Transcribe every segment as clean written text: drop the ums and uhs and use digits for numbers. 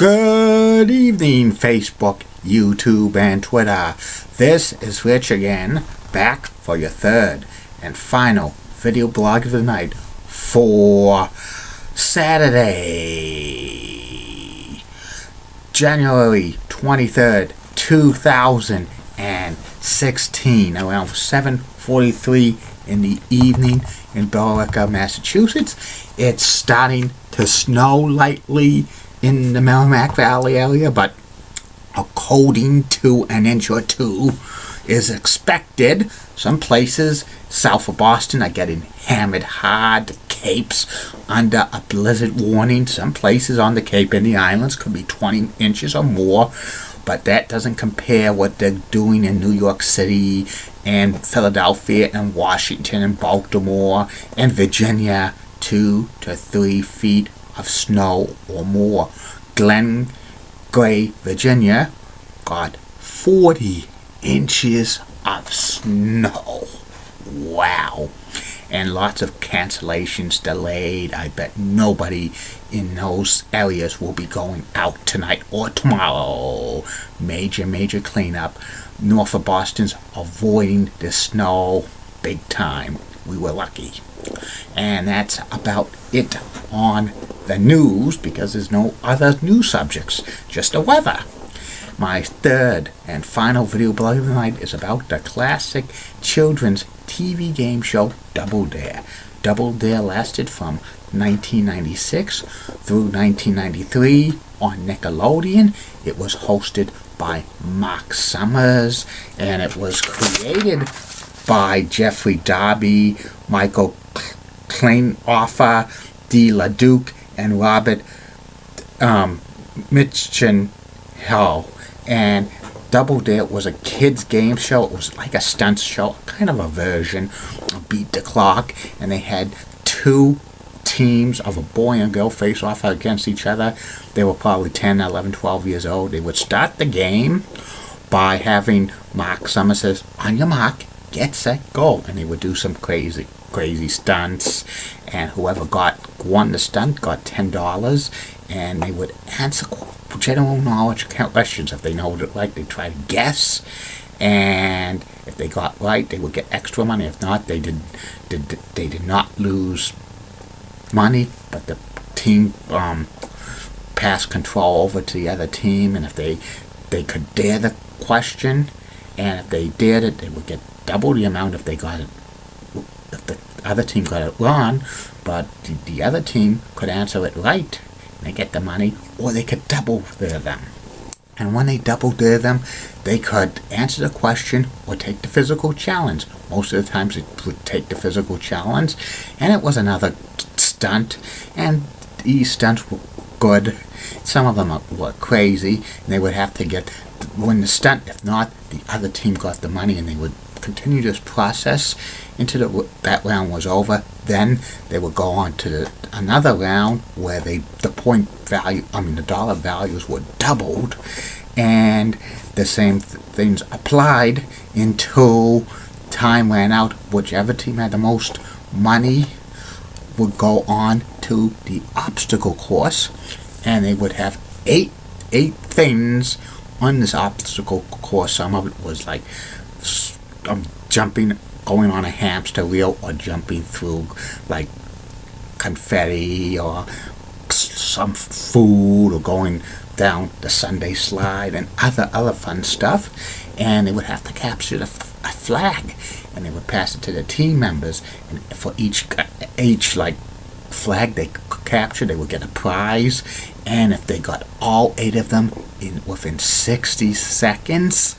Good evening, Facebook, YouTube, and Twitter. This is Rich again, back for your third and final video blog of the night for Saturday, January 23rd, 2016, around 7:43 in the evening in Billerica, Massachusetts. It's starting to snow lightly in the Merrimack Valley area, but according to an inch or two is expected. Some places south of Boston are getting hammered hard. The Cape's under a blizzard warning. Some places on the Cape and the islands could be 20 inches or more, but that doesn't compare what they're doing in New York City and Philadelphia and Washington and Baltimore and Virginia. 2 to 3 feet of snow or more. Glen Gray, Virginia got 40 inches of snow. Wow. And lots of cancellations, delayed. I bet nobody in those areas will be going out tonight or tomorrow. Major cleanup. North of Boston's avoiding the snow big time. We were lucky. And that's about it on the news, because there's no other news subjects, just the weather. My third and final video blog of the night is about the classic children's TV game show Double Dare. Double Dare lasted from 1996 through 1993 on Nickelodeon. It was hosted by Marc and it was created by Jeffrey Darby, Michael Kleinoffer, D. LaDuke, and Robert Mitchenhall. And Double Dare was a kids game show. It was like a stunt show, kind of a version of Beat the Clock. And they had two teams of a boy and girl face off against each other. They were probably 10, 11, 12 years old. They would start the game by having Marc Summers says, "On your mark, get set, go," and they would do some crazy stunts, and whoever won the stunt got $10, and they would answer general knowledge questions. If they know it right, they try to guess, and if they got right, they would get extra money. If not, they did not lose money, but the team passed control over to the other team, and if they could dare the question, and if they dared it, they would get double the amount if they got it. If the other team got it wrong, but the other team could answer it right, and they get the money, or they could double dare them. And when they double dare them, they could answer the question or take the physical challenge. Most of the times it would take the physical challenge, and it was another stunt, and these stunts were good. Some of them were crazy, and they would have to win the stunt. If not, the other team got the money, and they would continue this process until that round was over. Then they would go on to another round where the dollar values were doubled, and the same things applied until time ran out. Whichever team had the most money would go on to the obstacle course, and they would have eight things on this obstacle course. Some of it was like jumping, going on a hamster wheel, or jumping through like confetti, or some food, or going down the Sunday slide, and other fun stuff. And they would have to capture a flag, and they would pass it to the team members, and for each like flag they captured, they would get a prize. And if they got all 8 of them within 60 seconds,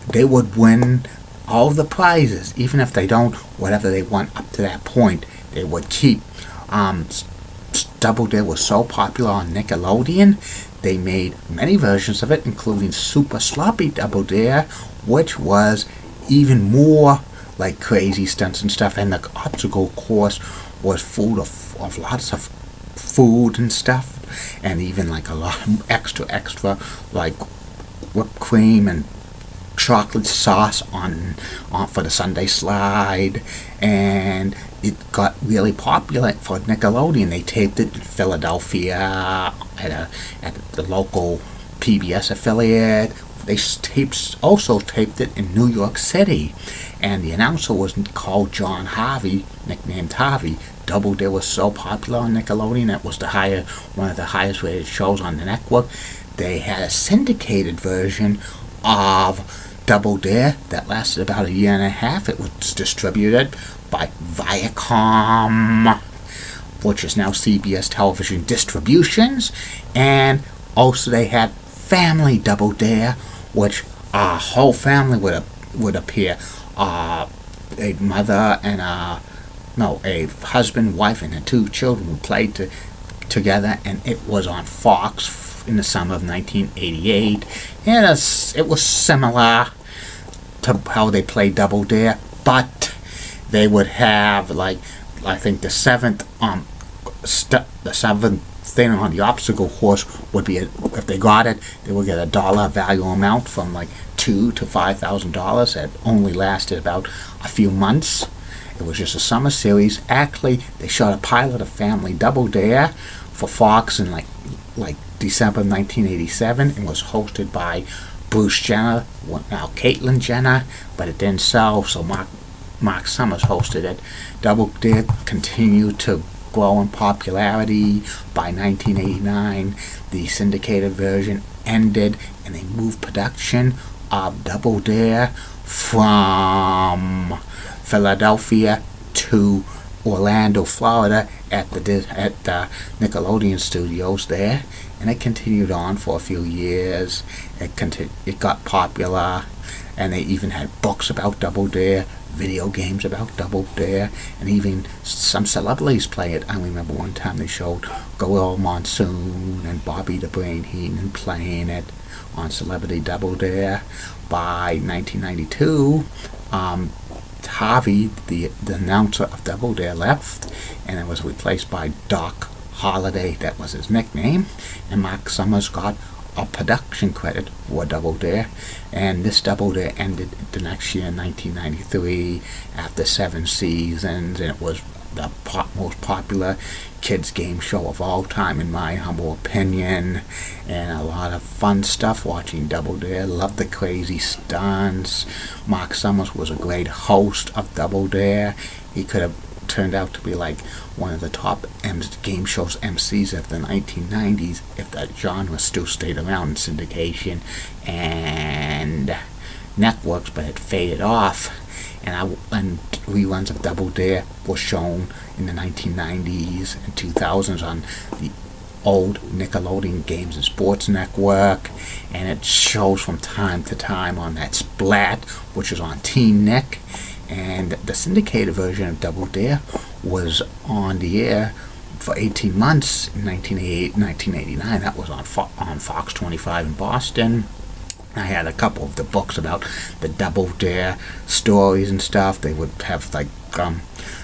they would win all the prizes. Even if they don't, whatever they won up to that point, they would keep. Double Dare was so popular on Nickelodeon, they made many versions of it, including Super Sloppy Double Dare, which was even more like crazy stunts and stuff, and the obstacle course was full of lots of food and stuff, and even like a lot of extra like whipped cream and chocolate sauce on for the Sunday slide, and it got really popular for Nickelodeon. They taped it in Philadelphia at the local PBS affiliate. They also taped it in New York City, and the announcer was called John Harvey, nicknamed Harvey. Double Dare was so popular on Nickelodeon; it was one of the highest rated shows on the network. They had a syndicated version of Double Dare that lasted about a year and a half. It was distributed by Viacom, which is now CBS Television Distributions, and also they had Family Double Dare, which a whole family would appear. A mother and a husband, wife, and the two children would play together, and it was on Fox in the summer of 1988. And it was similar to how they played Double Dare, but they would have, like, I think the seventh thing on the obstacle course would be, if they got it, they would get a dollar value amount from like $2,000 to $5,000. It only lasted about a few months. It was just a summer series. Actually, they shot a pilot of Family Double Dare for Fox in like December 1987, and was hosted by Bruce Jenner, now Caitlyn Jenner, but it didn't sell, so Marc Summers hosted it. Double Dare continued to grow in popularity. By 1989, the syndicated version ended, and they moved production of Double Dare from Philadelphia to Orlando, Florida, at the Nickelodeon studios there, and it continued on for a few years. It got popular, and they even had books about Double Dare, video games about Double Dare, and even some celebrities play it. I remember one time they showed Gorilla Monsoon and Bobby the Brain Heenan playing it on Celebrity Double Dare. By 1992, Harvey, the announcer of Double Dare, left, and it was replaced by Doc Holliday. That was his nickname, and Marc Summers got a production credit for Double Dare, and this Double Dare ended the next year in 1993 after 7 seasons, and it was the most popular kids game show of all time, in my humble opinion, and a lot of fun stuff watching Double Dare. Loved the crazy stunts. Marc Summers was a great host of Double Dare. He could have turned out to be like one of the top game shows MCs of the 1990s if that genre still stayed around in syndication and networks, but it faded off. And reruns of Double Dare were shown in the 1990s and 2000s on the old Nickelodeon Games and Sports Network, and it shows from time to time on that Splat, which is on Teen Nick. And the syndicated version of Double Dare was on the air for 18 months in 1988, 1989. That was on Fox 25 in Boston. I had a couple of the books about the Double Dare stories and stuff. They would have like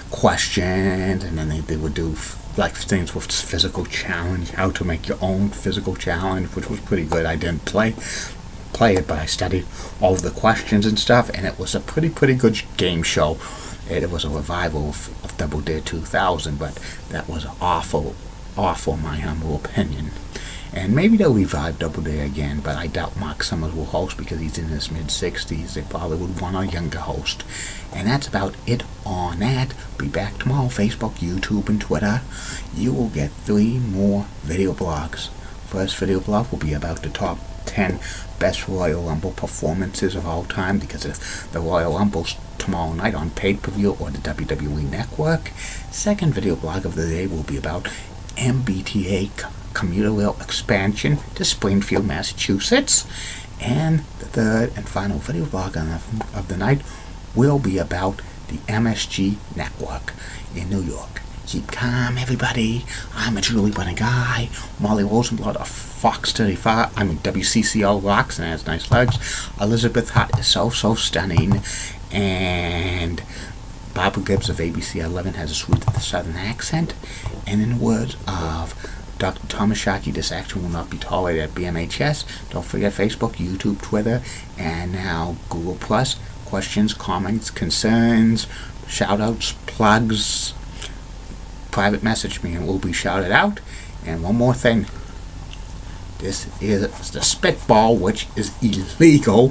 questions, and then they would do like things with physical challenge, how to make your own physical challenge, which was pretty good. I didn't play it, but I studied all of the questions and stuff, and it was a pretty good game show. It was a revival of Double Dare 2000, but that was awful in my humble opinion. And maybe they'll revive Double Dare again, but I doubt Marc Summers will host because he's in his mid-60s. They probably would want a younger host. And that's about it on that. Be back tomorrow, Facebook, YouTube, and Twitter. You will get 3 more video blogs. First video blog will be about the top 10 best Royal Rumble performances of all time, because of the Royal Rumbles tomorrow night on pay-per-view or the WWE Network. Second video blog of the day will be about MBTA commuter rail expansion to Springfield, Massachusetts. And the third and final video blog of the night will be about the MSG Network in New York. Keep calm, everybody. I'm a Julie Bunny guy. Molly Rosenblatt of Fox 35. WCCO rocks and has nice legs. Elizabeth Hott is so stunning. And Barbara Gibbs of ABC 11 has a sweet southern accent. And in the words of Dr. Thomas Sharkey, this action will not be tolerated at BMHS. Don't forget Facebook, YouTube, Twitter, and now Google+. Questions, comments, concerns, shout outs, plugs, private message me and we'll be shouted out. And one more thing. This is the spitball, which is illegal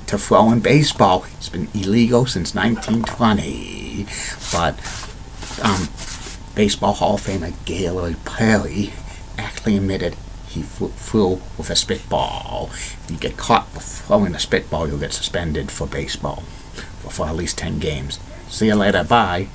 to throw in baseball. It's been illegal since 1920. But Baseball Hall of Famer Gaylord Perry actually admitted he flew with a spitball. If you get caught with throwing a spitball, you'll get suspended for baseball for at least 10 games. See you later. Bye.